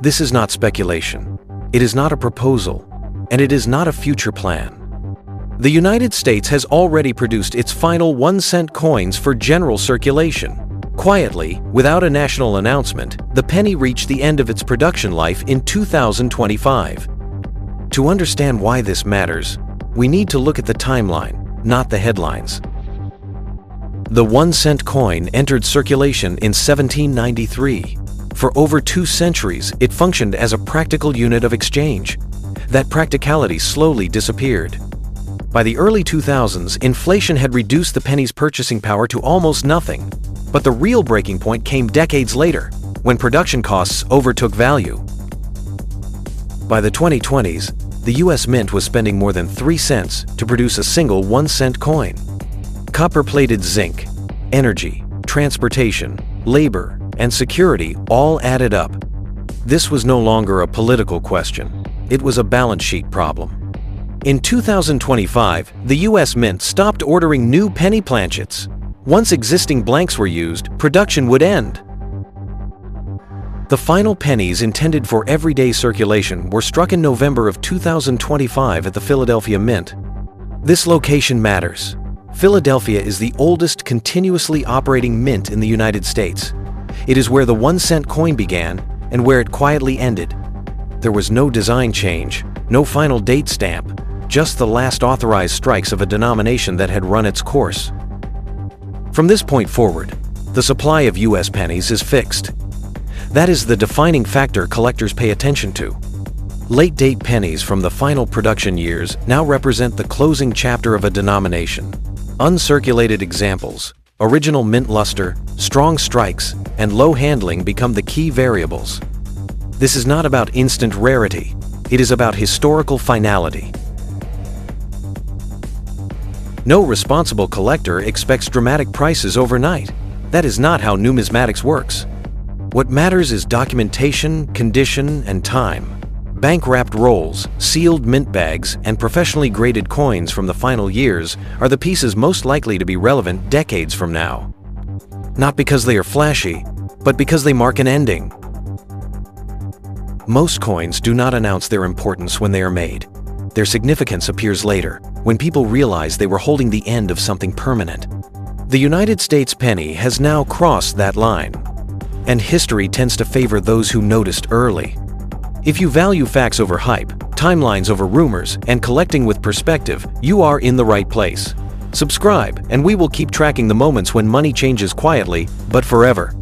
This is not speculation. It is not a proposal, and it is not a future plan. The United States has already produced its final 1-cent coins for general circulation. Quietly, without a national announcement, the penny reached the end of its production life in 2025. To understand why this matters, we need to look at the timeline, not the headlines. The 1-cent coin entered circulation in 1793. For over 2 centuries, it functioned as a practical unit of exchange. That practicality slowly disappeared. By the early 2000s, inflation had reduced the penny's purchasing power to almost nothing. But the real breaking point came decades later, when production costs overtook value. By the 2020s, the US Mint was spending more than 3 cents to produce a single 1-cent coin. Copper-plated zinc, energy, transportation, labor, and security all added up. This was no longer a political question. It was a balance sheet problem. In 2025, the US Mint stopped ordering new penny planchets. Once existing blanks were used, production would end. The final pennies intended for everyday circulation were struck in November of 2025 at the Philadelphia Mint. This location matters. Philadelphia is the oldest continuously operating mint in the United States. It is where the 1-cent coin began and where it quietly ended. There was no design change, no final date stamp, just the last authorized strikes of a denomination that had run its course. From this point forward, the supply of US pennies is fixed. That is the defining factor collectors pay attention to. Late-date pennies from the final production years now represent the closing chapter of a denomination. Uncirculated examples, original mint luster, strong strikes, and low handling become the key variables. This is not about instant rarity. It is about historical finality. No responsible collector expects dramatic prices overnight. That is not how numismatics works. What matters is documentation, condition, and time. Bank-wrapped rolls, sealed mint bags, and professionally graded coins from the final years are the pieces most likely to be relevant decades from now. Not because they are flashy, but because they mark an ending. Most coins do not announce their importance when they are made. Their significance appears later, when people realize they were holding the end of something permanent. The United States penny has now crossed that line, and history tends to favor those who noticed early. If you value facts over hype, timelines over rumors, and collecting with perspective, you are in the right place. Subscribe, and we will keep tracking the moments when money changes quietly, but forever.